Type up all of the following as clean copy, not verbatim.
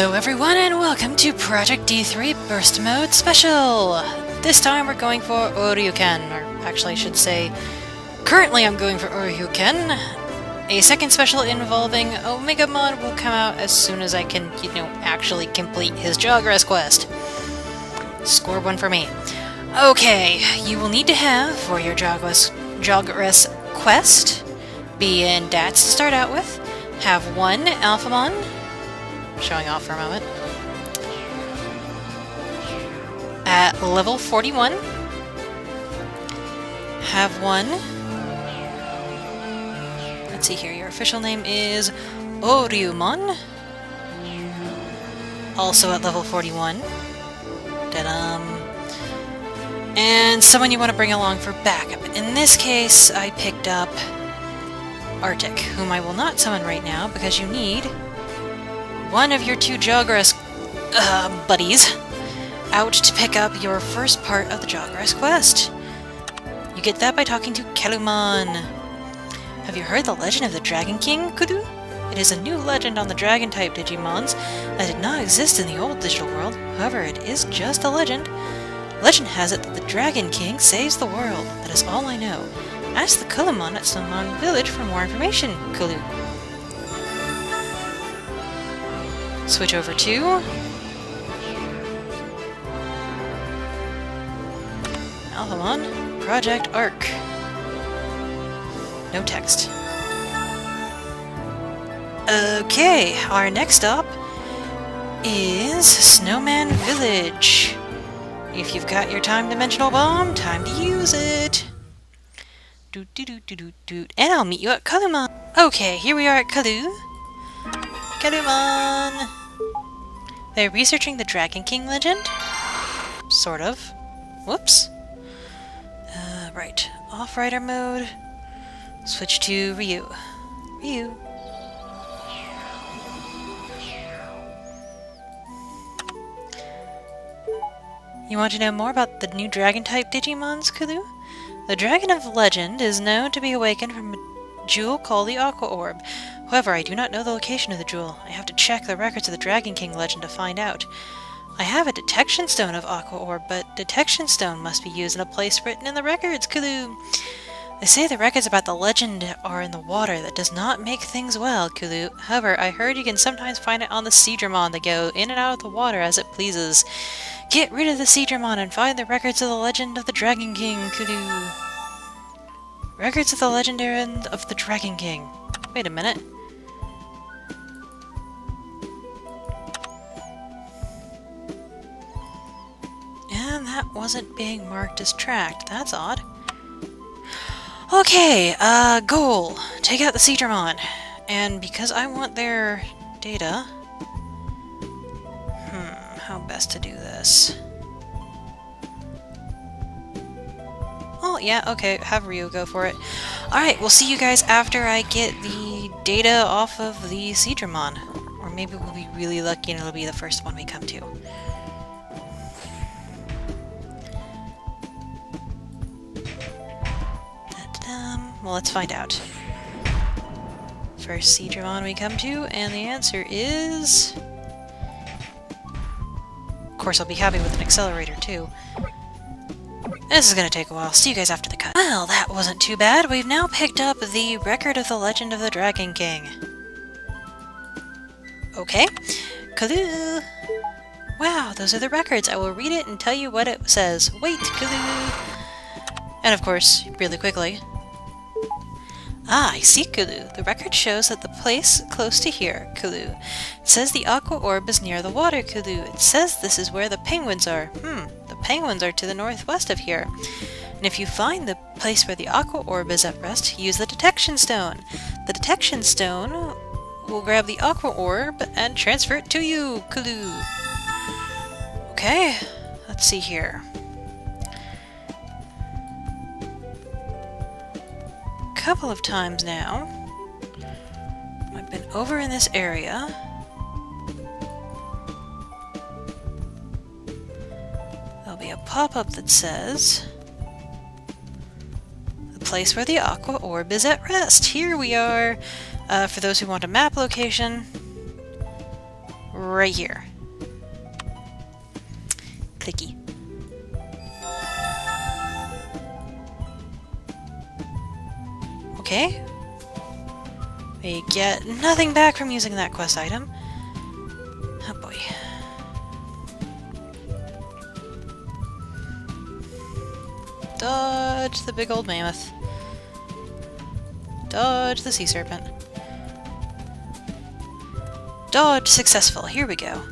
Hello everyone and welcome to Project D3 Burst Mode Special! This time we're going for Oryuken, or actually I should say, currently I'm going for Oryuken. A second special involving Omegamon will come out as soon as I can, actually complete his Jogress quest. Score one for me. Okay, you will need to have, for your Jogress quest, be in DATS to start out with, have one Alphamon, showing off for a moment, at level 41, have one, let's see here, your official name is Oryumon, also at level 41, and someone you want to bring along for backup. In this case, I picked up Arctic, whom I will not summon right now because you need one of your two Jogress buddies out to pick up your first part of the Jogress quest. You get that by talking to Kelumon. Have you heard the legend of the Dragon King, Kudu? It is a new legend on the Dragon-type Digimons that did not exist in the old digital world. However, it is just a legend. Legend has it that the Dragon King saves the world. That is all I know. Ask the Kelumon at Sunmon Village for more information, Kulu. Switch over to Alphamon Project Arc. No text. Okay, our next stop is Snowman Village. If you've got your time dimensional bomb, time to use it. And I'll meet you at Kelumon. Okay, here we are at Kelumon. They're researching the Dragon King legend? Sort of. Whoops. Right. Off-rider mode. Switch to Ryu. Ryu. You want to know more about the new Dragon-type Digimons, Kulu? The Dragon of Legend is known to be awakened from a jewel called the Aqua Orb. However, I do not know the location of the jewel. I have to check the records of the Dragon King legend to find out. I have a detection stone of Aqua Orb, but detection stone must be used in a place written in the records, Kulu. They say the records about the legend are in the water. That does not make things well, Kulu. However, I heard you can sometimes find it on the Seadramon that go in and out of the water as it pleases. Get rid of the Seadramon and find the records of the legend of the Dragon King, Kulu. Records of the legendary of the Dragon King. Wait a minute. And that wasn't being marked as tracked. That's odd. Okay, goal. Take out the Seadramon. And because I want their data... how best to do this? Oh, yeah, okay, have Ryu go for it. Alright, we'll see you guys after I get the data off of the Seadramon. Or maybe we'll be really lucky and it'll be the first one we come to. Well, let's find out. First Seadramon we come to, and the answer is... Of course, I'll be happy with an accelerator, too. This is gonna take a while. See you guys after the cut. Well, that wasn't too bad. We've now picked up the record of the legend of the Dragon King. Okay. Kulu! Wow, those are the records. I will read it and tell you what it says. Wait, Kulu! And of course, really quickly... Ah, I see, Kulu. The record shows that the place close to here, Kulu. It says the Aqua Orb is near the water, Kulu. It says this is where the penguins are. The penguins are to the northwest of here. And if you find the place where the Aqua Orb is at rest, use the detection stone. The detection stone will grab the Aqua Orb and transfer it to you, Kulu. Okay, let's see here. Couple of times now. I've been over in this area. There'll be a pop-up that says the place where the Aqua Orb is at rest. Here we are. For those who want a map location, right here. Clicky. Okay. We get nothing back from using that quest item. Oh boy. Dodge the big old mammoth. Dodge the sea serpent. Dodge successful. Here we go.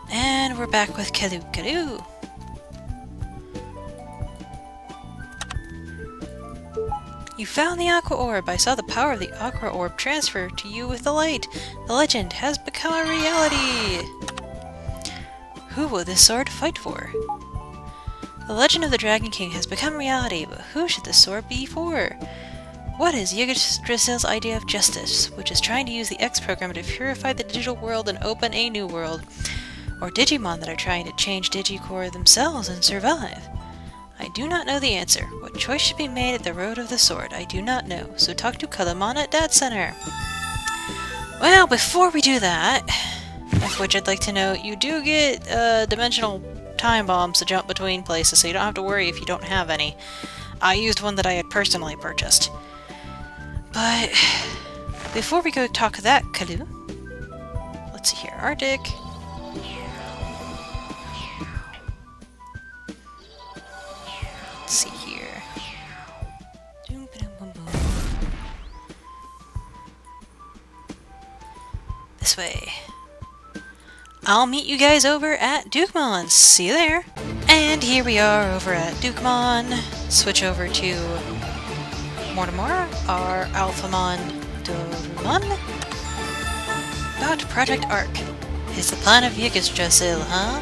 And we're back with Kalu Kalu. You found the Aqua Orb. I saw the power of the Aqua Orb transfer to you with the light. The legend has become a reality. Who will this sword fight for? The legend of the Dragon King has become reality, but who should this sword be for? What is Yggdrasil's idea of justice, which is trying to use the X program to purify the digital world and open a new world? Or Digimon that are trying to change Digicore themselves and survive? I do not know the answer. What choice should be made at the Road of the Sword? I do not know, so talk to Kalamon at Dat Center. Well, before we do that, of which I'd like to note, you do get dimensional time bombs to jump between places, so you don't have to worry if you don't have any. I used one that I had personally purchased. But before we go talk to that Kalu, let's see here, Arctic. Let's see here. This way. I'll meet you guys over at Dukemon. See you there. And here we are over at Dukemon. Switch over to Mortimer, our Alphamon Dorumon. About Project Arc. Is the plan of Yggdrasil, huh?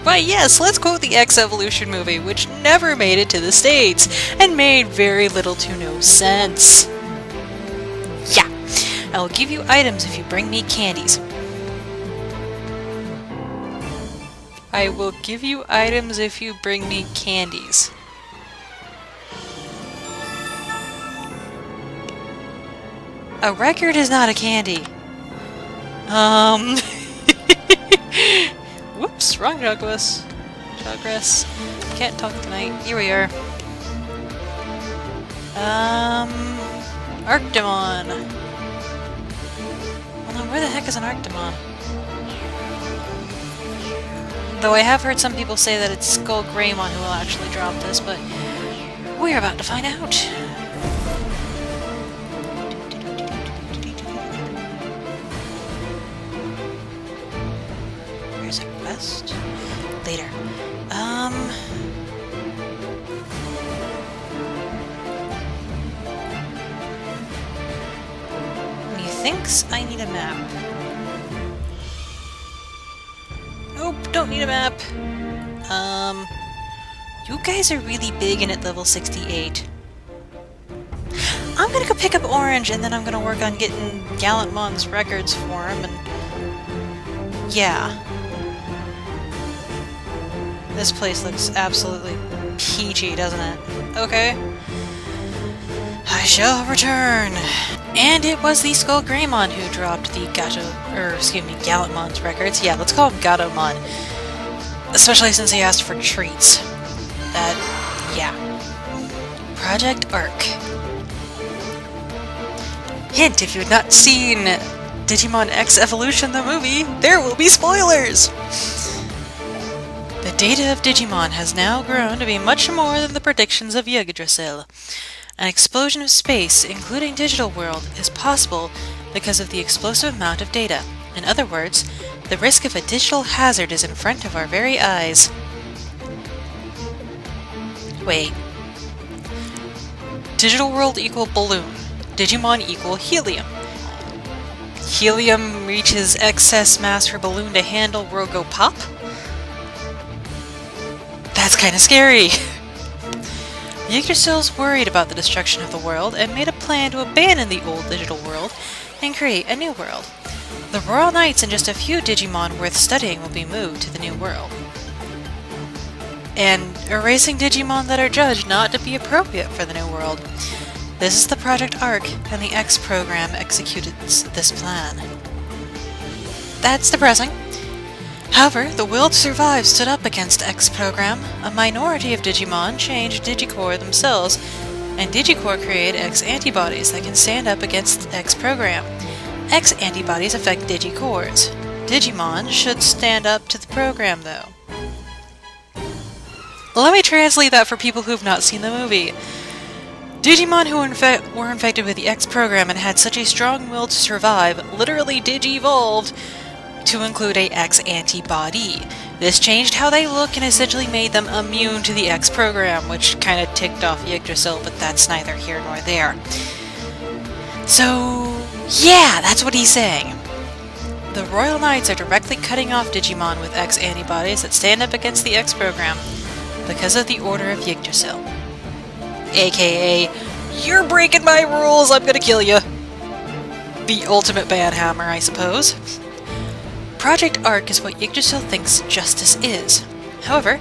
Why yes, let's quote the X Evolution movie, which never made it to the States, and made very little to no sense. Yeah, I'll give you items if you bring me candies. I will give you items if you bring me candies. A record is not a candy. Whoops, wrong Jogress. Jogress. Can't talk tonight. Here we are. Arctomon. Well, now where the heck is an Arctomon? Though I have heard some people say that it's Skull Greymon who will actually drop this, but we're about to find out. Where's it? West? Later. Methinks I need a map. Nope, don't need a map. You guys are really big and at level 68. I'm gonna go pick up Orange and then I'm gonna work on getting Gallantmon's records for him and... yeah. This place looks absolutely peachy, doesn't it? Okay. I shall return. And it was the Skull Greymon who dropped the Gallantmon's records. Yeah, let's call him Gatomon. Especially since he asked for treats. Yeah. Project Arc. Hint, if you had not seen Digimon X Evolution the movie, there will be spoilers! The data of Digimon has now grown to be much more than the predictions of Yggdrasil. An explosion of space, including digital world, is possible because of the explosive amount of data. In other words, the risk of a digital hazard is in front of our very eyes. Wait. Digital world equal balloon. Digimon equal helium. Helium reaches excess mass for balloon to handle world go pop? That's kinda scary! Yggdrasil's worried about the destruction of the world and made a plan to abandon the old digital world and create a new world. The Royal Knights and just a few Digimon worth studying will be moved to the new world. And erasing Digimon that are judged not to be appropriate for the new world. This is the Project Arc, and the X program executed this plan. That's depressing. However, the will to survive stood up against X program. A minority of Digimon changed Digicore themselves, and Digicore created X antibodies that can stand up against X program. X antibodies affect Digicores. Digimon should stand up to the program, though. Let me translate that for people who've not seen the movie. Digimon who were infected with the X program and had such a strong will to survive literally digi-evolved to include a X antibody. This changed how they look and essentially made them immune to the X program, which kind of ticked off Yggdrasil, but that's neither here nor there. So, yeah, that's what he's saying. The Royal Knights are directly cutting off Digimon with X antibodies that stand up against the X program because of the Order of Yggdrasil. AKA, you're breaking my rules, I'm gonna kill you. The ultimate bad hammer, I suppose. Project Arc is what Yggdrasil thinks justice is. However,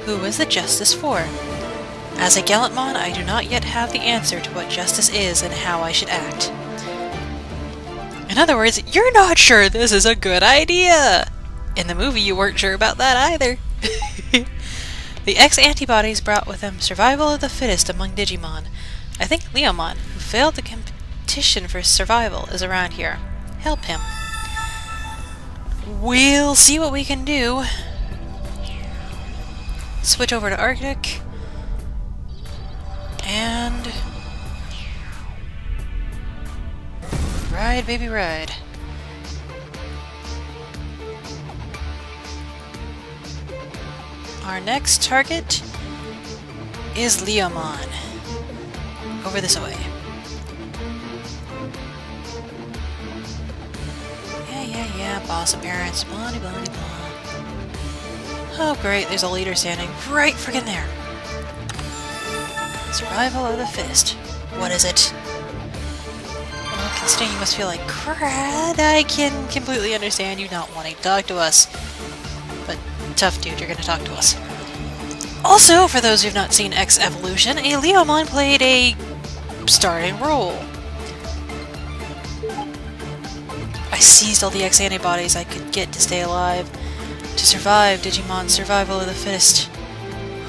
who is the justice for? As a Gallantmon, I do not yet have the answer to what justice is and how I should act. In other words, you're not sure this is a good idea! In the movie, you weren't sure about that either. The X antibodies brought with them survival of the fittest among Digimon. I think Leomon, who failed the competition for survival, is around here. Help him. We'll see what we can do. Switch over to Arctic. And... ride, baby, ride. Our next target is Leomon. Over this way. Yeah, boss appearance, blah, blah, blah. Oh great, there's a leader standing right friggin' there. Survival of the fittest. What is it? Well, considering you must feel like crud, I can completely understand you not wanting to talk to us. But tough dude, you're gonna talk to us. Also, for those who've not seen X Evolution, a Leomon played a starting role. I seized all the X antibodies I could get to stay alive. To survive, Digimon's survival of the fittest.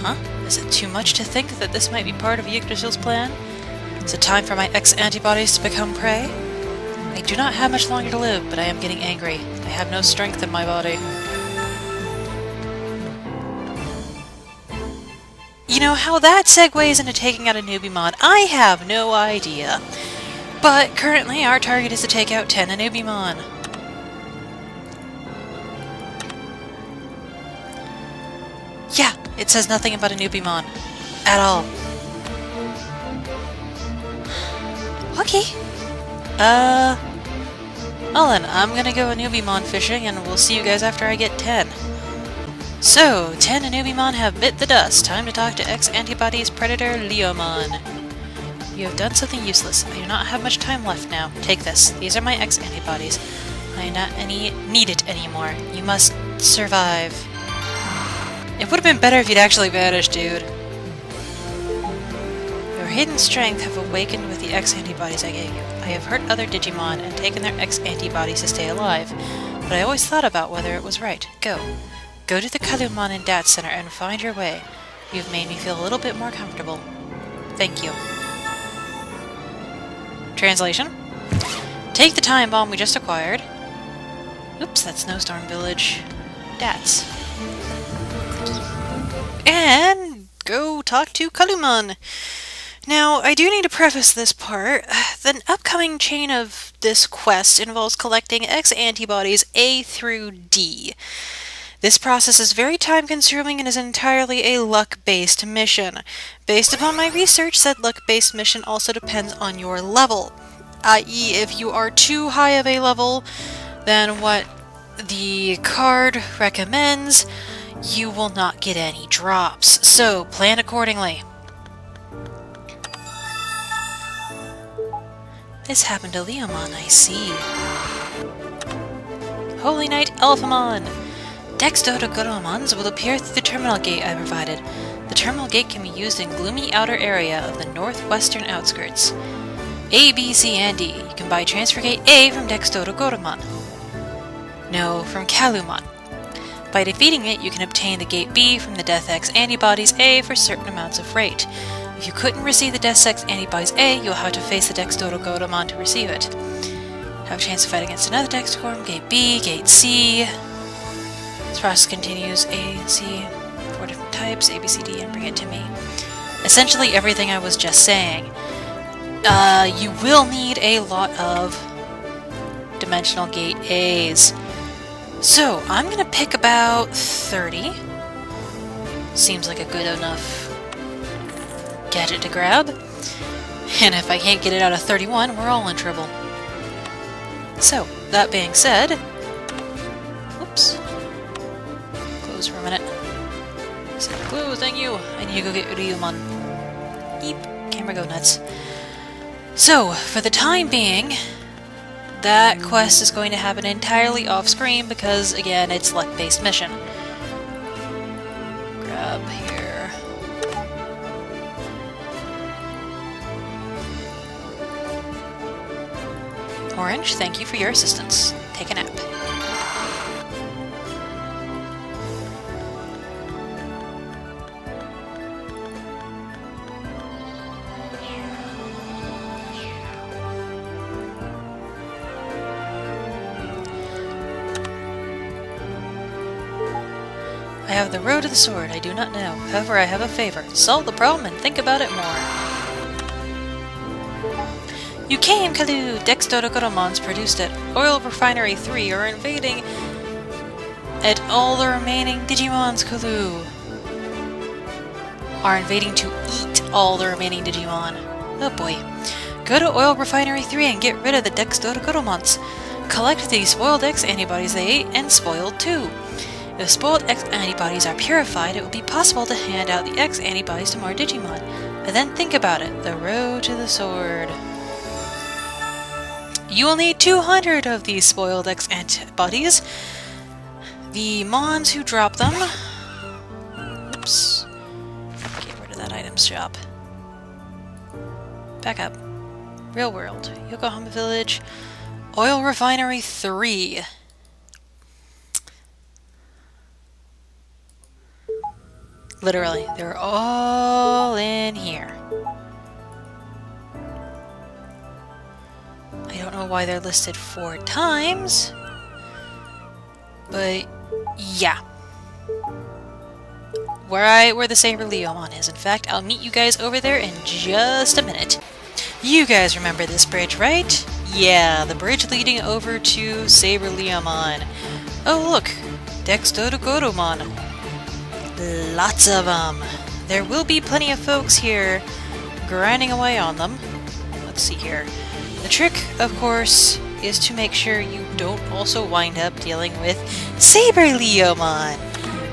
Huh? Is it too much to think that this might be part of Yggdrasil's plan? Is it time for my X antibodies to become prey? I do not have much longer to live, but I am getting angry. I have no strength in my body. You know how that segues into taking out a Newbie-mon? I have no idea. But currently our target is to take out 10 Newbie-mon. Yeah, it says nothing about a Newbie-mon. At all. Okay. Well then, I'm gonna go a Newbie-mon fishing and we'll see you guys after I get 10. So, 10 Newbie-mon have bit the dust. Time to talk to X-Antibodies Predator Leomon. You have done something useless. I do not have much time left now. Take this. These are my X-Antibodies. I do not need it anymore. You must survive. It would have been better if you'd actually vanished, dude. Your hidden strength have awakened with the X-Antibodies I gave you. I have hurt other Digimon and taken their X-Antibodies to stay alive, but I always thought about whether it was right. Go. Go to the Kalumon and Dat Center and find your way. You've made me feel a little bit more comfortable. Thank you. Translation. Take the time bomb we just acquired. Oops, that's Snowstorm Village. Dats. And go talk to Kalumon. Now, I do need to preface this part. The upcoming chain of this quest involves collecting X antibodies A through D. This process is very time-consuming and is entirely a luck-based mission. Based upon my research, said luck-based mission also depends on your level. I.e., if you are too high of a level than what the card recommends, you will not get any drops. So, plan accordingly. This happened to Leomon, I see. Holy Knight Alphamon! Dexdodogoromons will appear through the terminal gate I provided. The terminal gate can be used in gloomy outer area of the northwestern outskirts. A, B, C, and D. You can buy Transfer Gate A from Dexdodogoromon. No, from Kalumon. By defeating it, you can obtain the Gate B from the Death X antibodies A for certain amounts of rate. If you couldn't receive the Death X antibodies A, you'll have to face the Dex Dodogodamon to receive it. Have a chance to fight against another Dexcorm, Gate B, Gate C. This process continues A and C, 4 different types, A, B, C, D, and bring it to me. Essentially everything I was just saying. You will need a lot of Dimensional Gate A's. So, I'm gonna pick about 30. Seems like a good enough gadget to grab. And if I can't get it out of 31, we're all in trouble. So, that being said... Oops. Close for a minute. Close, thank you! I need to go get Ryumon. Eep. Camera go nuts. So, for the time being... that quest is going to happen entirely off-screen because, again, it's luck-based mission. Grab here. Orange, thank you for your assistance. Take a nap. I have the road to the sword, I do not know. However, I have a favor. Solve the problem and think about it more. You came, Kalu! Dex Dodogodamons produced at Oil Refinery 3 are invading at all the remaining Digimons, Kalu. Are invading to eat all the remaining Digimon. Oh boy. Go to Oil Refinery 3 and get rid of the Dex Dodogodamons. Collect the spoiled X antibodies they ate and spoiled too. If spoiled X antibodies are purified, it will be possible to hand out the X antibodies to more Digimon. But then think about it. The road to the sword. You will need 200 of these spoiled X antibodies. The Mons who drop them... Oops. Get rid of that items shop. Back up. Real world. Yokohama Village. Oil Refinery 3. Literally, they're all in here. I don't know why they're listed 4 times, but yeah. Where the Saber Leomon is. In fact, I'll meet you guys over there in just a minute. You guys remember this bridge, right? Yeah, the bridge leading over to Saber Leomon. Oh look, Dex Dodogodamon. Lots of them. There will be plenty of folks here grinding away on them. Let's see here. The trick, of course, is to make sure you don't also wind up dealing with Saber Leomon.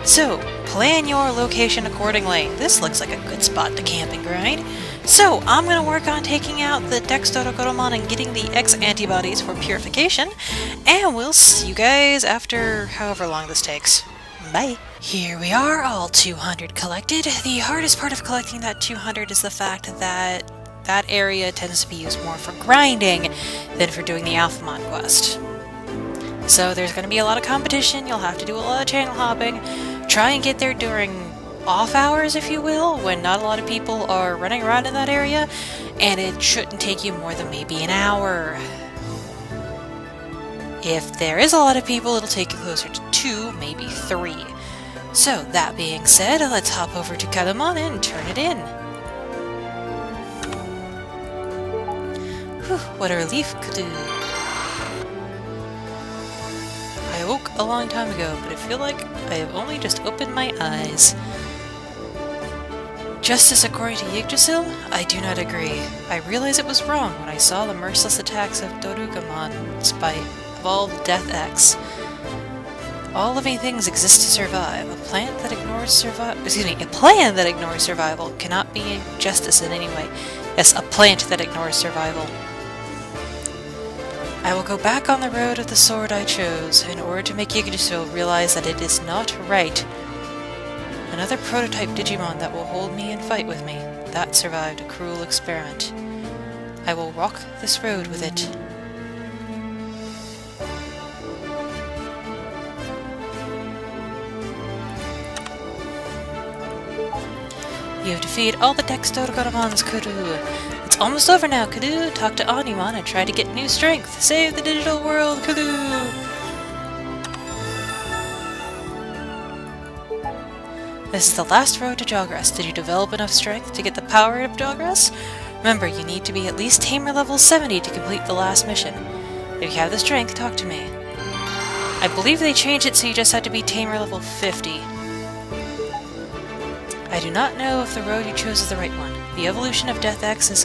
So, plan your location accordingly. This looks like a good spot to camp and grind. So, I'm going to work on taking out the Dex Dodogodamon and getting the X antibodies for purification. And we'll see you guys after however long this takes. Bye! Here we are, all 200 collected. The hardest part of collecting that 200 is the fact that that area tends to be used more for grinding than for doing the Alphamon quest. So there's going to be a lot of competition, you'll have to do a lot of channel hopping, try and get there during off hours, if you will, when not a lot of people are running around in that area, and it shouldn't take you more than maybe an hour. If there is a lot of people, it'll take you closer to 2, maybe 3. So, that being said, let's hop over to Kalumon and turn it in. Whew, what a relief, Kadu. I woke a long time ago, but I feel like I have only just opened my eyes. Justice according to Yggdrasil? I do not agree. I realize it was wrong when I saw the merciless attacks of Dodogamon despite evolved Death X. All living things exist to survive. A plant that ignores survival cannot be justice in any way. Yes, a plant that ignores survival. I will go back on the road of the sword I chose in order to make Yggdrasil realize that it is not right. Another prototype Digimon that will hold me and fight with me. That survived a cruel experiment. I will walk this road with it. You have defeated all the Dexdodogodomons, Kuru. It's almost over now, Kuru. Talk to Omnimon and try to get new strength. Save the digital world, Kuru! This is the last road to Jogress. Did you develop enough strength to get the power of Jogress? Remember, you need to be at least Tamer level 70 to complete the last mission. If you have the strength, talk to me. I believe they changed it so you just had to be Tamer level 50. I do not know if the road you chose is the right one. The evolution of Death X is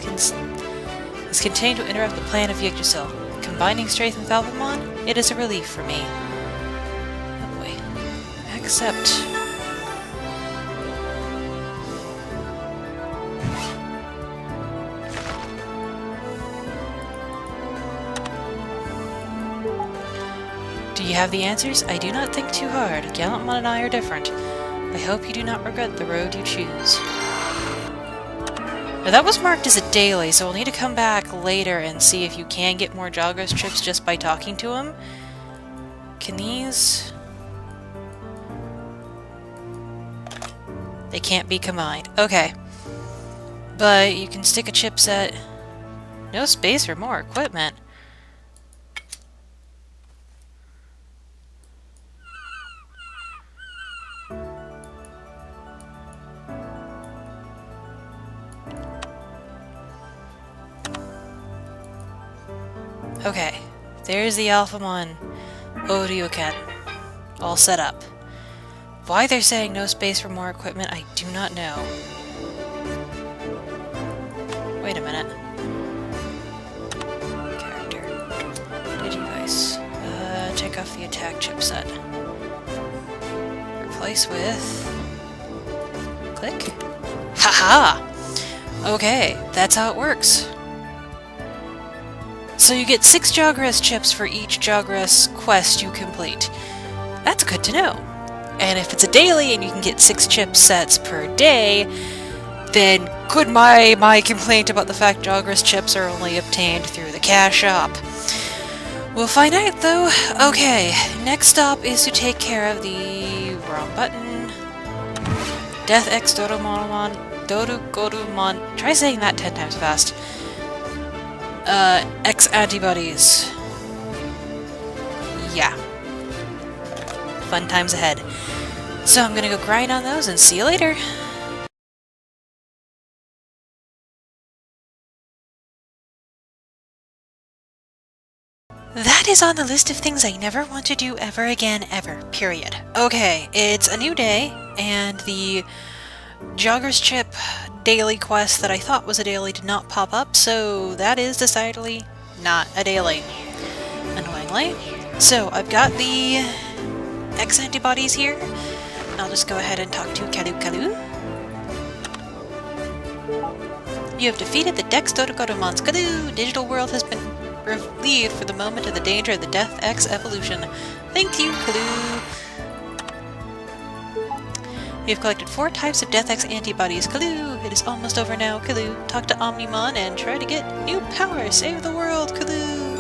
contained to interrupt the plan of Yggdrasil. Combining strength with Alphamon, it is a relief for me. Oh boy. Except... Do you have the answers? I do not think too hard. Gallantmon and I are different. I hope you do not regret the road you choose. Now that was marked as a daily, so we'll need to come back later and see if you can get more Jogress trips just by talking to him. Can these... They can't be combined. Okay. But you can stick a chipset... No space for more equipment. Okay, there's the Alphamon Orioken, all set up. Why they're saying no space for more equipment, I do not know. Wait a minute. Character. Digivice. Check off the attack chipset. Replace with... Click? Haha! Okay, that's how it works. So you get 6 Jogress chips for each Jogress quest you complete. That's good to know. And if it's a daily and you can get 6 chip sets per day, then good my complaint about the fact Jogress chips are only obtained through the cash shop. We'll find out though. Okay, next stop is to take care of the wrong button. Death X Dodomon try saying that 10 times fast. X antibodies. Yeah. Fun times ahead. So I'm gonna go grind on those and see you later. That is on the list of things I never want to do ever again, ever. Period. Okay, it's a new day, and the Jogress chip daily quest that I thought was a daily did not pop up, so that is decidedly not a daily. Annoyingly. So I've got the X antibodies here, and I'll just go ahead and talk to Kalu. You have defeated the Dexdodogodomons. Kalu! Digital world has been relieved for the moment of the danger of the Death X evolution. Thank you, Kalu! We have collected 4 types of Death X antibodies. Kalu! It is almost over now, Kalu. Talk to Omnimon and try to get new power. Save the world, Kalu!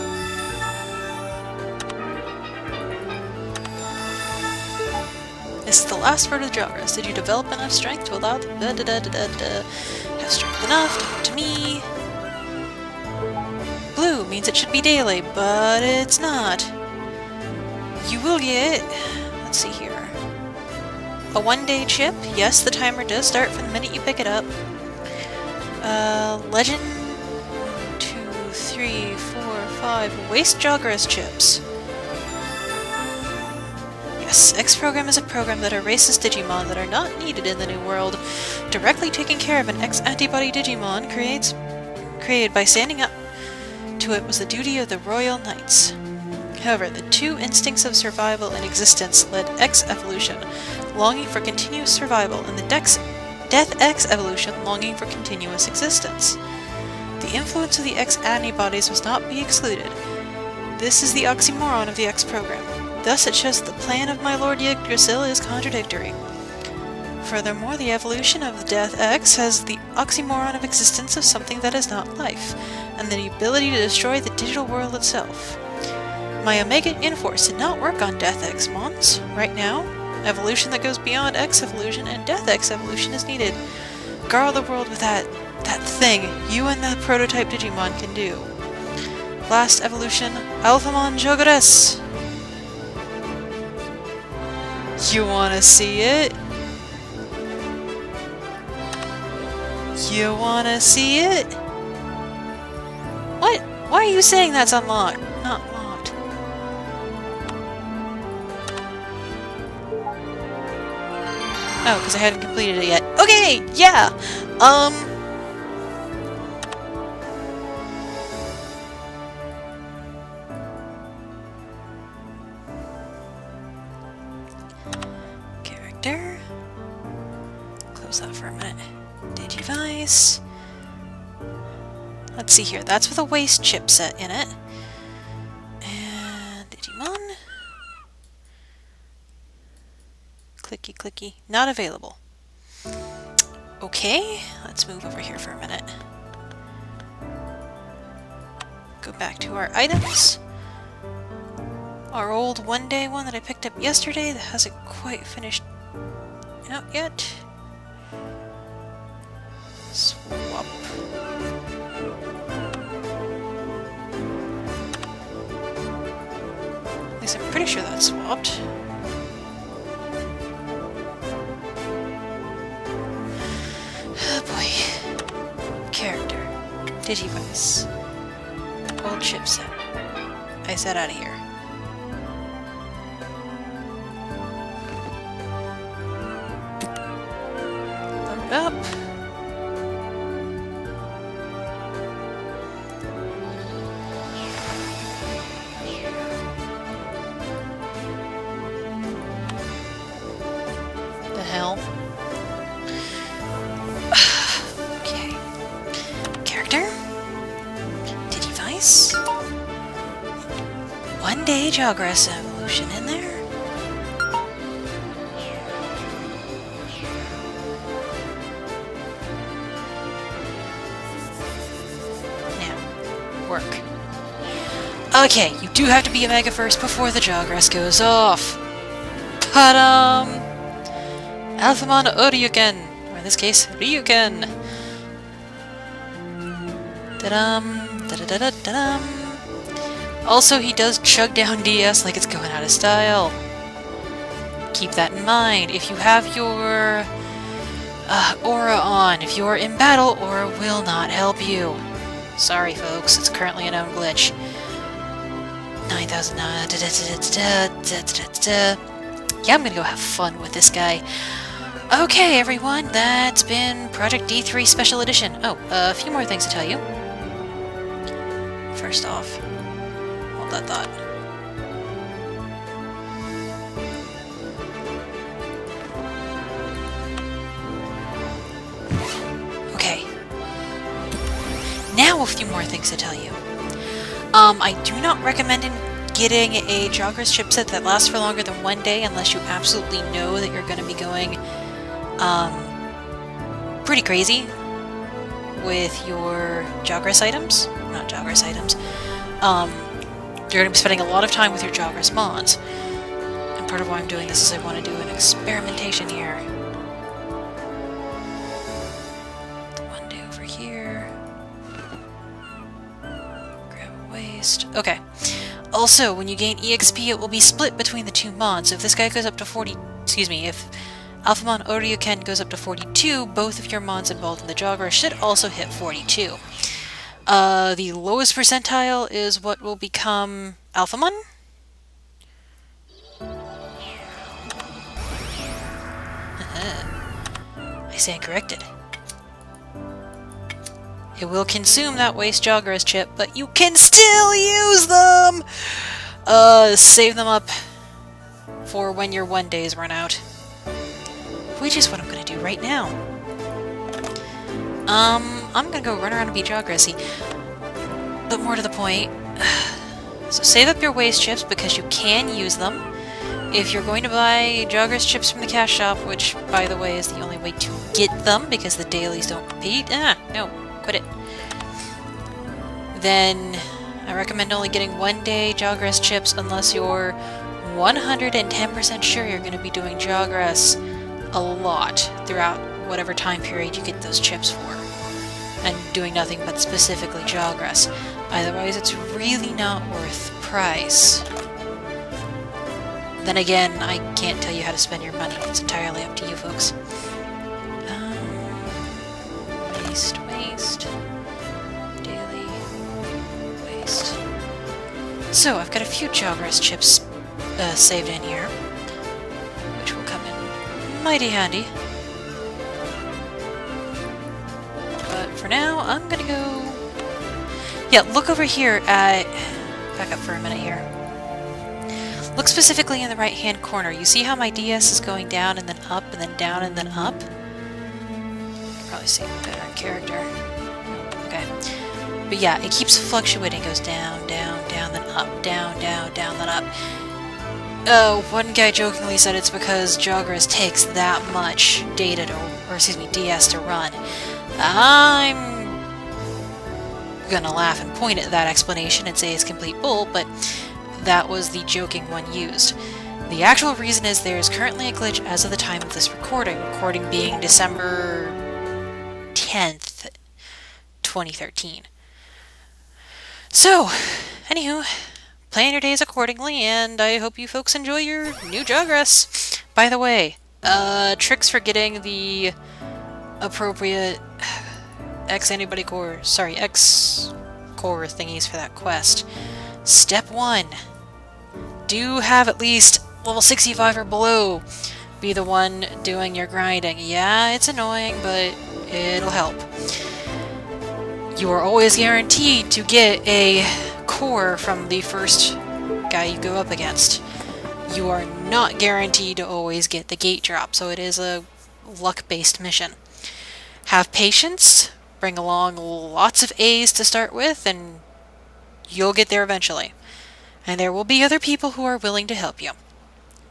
This is the last word of Jogress. Did you develop enough strength to allow the have strength enough to talk to me? Blue means it should be daily, but it's not. You will get... Let's see here. A 1-day chip. Yes, the timer does start from the minute you pick it up. Legend 1, 2, 3, 4, 5 waste Jogress chips. Yes, X program is a program that erases Digimon that are not needed in the new world. Directly taking care of an X antibody Digimon created by standing up to it was the duty of the Royal Knights. However, the 2 instincts of survival and existence led X evolution, longing for continuous survival, and the Death X evolution, longing for continuous existence. The influence of the X antibodies must not be excluded. This is the oxymoron of the X program. Thus it shows that the plan of my Lord Yggdrasil is contradictory. Furthermore, the evolution of the Death X has the oxymoron of existence of something that is not life, and the ability to destroy the digital world itself. My Omega Inforce did not work on Death X Mons. Right now, evolution that goes beyond X evolution and Death X evolution is needed. gar the world with that thing you and the prototype Digimon can do. Last evolution, Alphamon Jogress! You wanna see it? You wanna see it? What? Why are you saying that's unlocked? Not locked. Oh, because I hadn't completed it yet. Okay, yeah! Character. Close that for a minute. Digivice. Let's see here. That's with a waste chipset in it. And Digimon. Clicky clicky. Not available. Okay, let's move over here for a minute. Go back to our items. Our old one-day one that I picked up yesterday that hasn't quite finished out yet. Swap. At least I'm pretty sure that's swapped. Oh boy. Character. Digivice. Old chipset. I said out of here. Load up. The hell? Okay. Character? Digivice? One-day Jogress evolution in there? Now, work. Okay, you do have to be a Mega first before the Jogress goes off. Alphamon Oryuken, or in this case, Ryuken. Da-dum, da-da-da-da-dum. Also, he does chug down DS like it's going out of style. Keep that in mind. If you have your aura on, if you're in battle, aura will not help you. Sorry, folks, it's currently a known glitch. 9,000. Yeah, I'm gonna go have fun with this guy. Okay, everyone, that's been Project D3 Special Edition. Oh, a few more things to tell you. First off, hold that thought. Okay. Now a few more things to tell you. I do not recommend getting a Jogress chipset that lasts for longer than one day unless you absolutely know that you're going to be going pretty crazy with your Jogress items. Not Jogress items. You're going to be spending a lot of time with your Jogress mods. And part of why I'm doing this is I want to do an experimentation here. One day over here. Grab a waste. Okay. Also, when you gain EXP, it will be split between the two mods. So if this guy goes up to 40... Excuse me, if Alphamon Oryuken goes up to 42, both of your mods involved in the Jogress should also hit 42. The lowest percentile is what will become Alphamon. I stand corrected. It will consume that waste Jogress chip, but you can still use them! Save them up for when your one days run out. Which is what I'm gonna do right now. I'm gonna go run around and be Jogressy. But more to the point, so save up your waste chips because you can use them. If you're going to buy Jogress chips from the cash shop, which, by the way, is the only way to get them because the dailies don't compete. No, quit it. Then I recommend only getting one-day Jogress chips unless you're 110% sure you're going to be doing Jogress a lot throughout whatever time period you get those chips for, and doing nothing but specifically Jogress. Otherwise, it's really not worth the price. Then again, I can't tell you how to spend your money. It's entirely up to you folks. Waste. Daily waste. So, I've got a few Jogress chips saved in here, which will come in mighty handy. But for now, I'm gonna go... Yeah, look over here at... Back up for a minute here. Look specifically in the right-hand corner. You see how my DS is going down and then up and then down and then up? You can probably see it better in character. Okay. But yeah, it keeps fluctuating. It goes down, down, down, then up, down, down, down, then up. Oh, one guy jokingly said it's because Jogress takes that much data to, or excuse me, DS to run. I'm gonna laugh and point at that explanation and say it's complete bull, but that was the joking one used. The actual reason is there is currently a glitch as of the time of this recording being December 10th, 2013. So, anywho, plan your days accordingly, and I hope you folks enjoy your new Jogress. By the way, tricks for getting the appropriate X core thingies for that quest. Step 1. Do have at least level 65 or below be the one doing your grinding. Yeah, it's annoying, but it'll help. You are always guaranteed to get a core from the first guy you go up against. You are not guaranteed to always get the gate drop, so it is a luck-based mission. Have patience, bring along lots of A's to start with, and you'll get there eventually. And there will be other people who are willing to help you,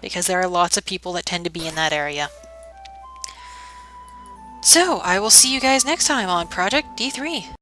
because there are lots of people that tend to be in that area. So, I will see you guys next time on Project D3.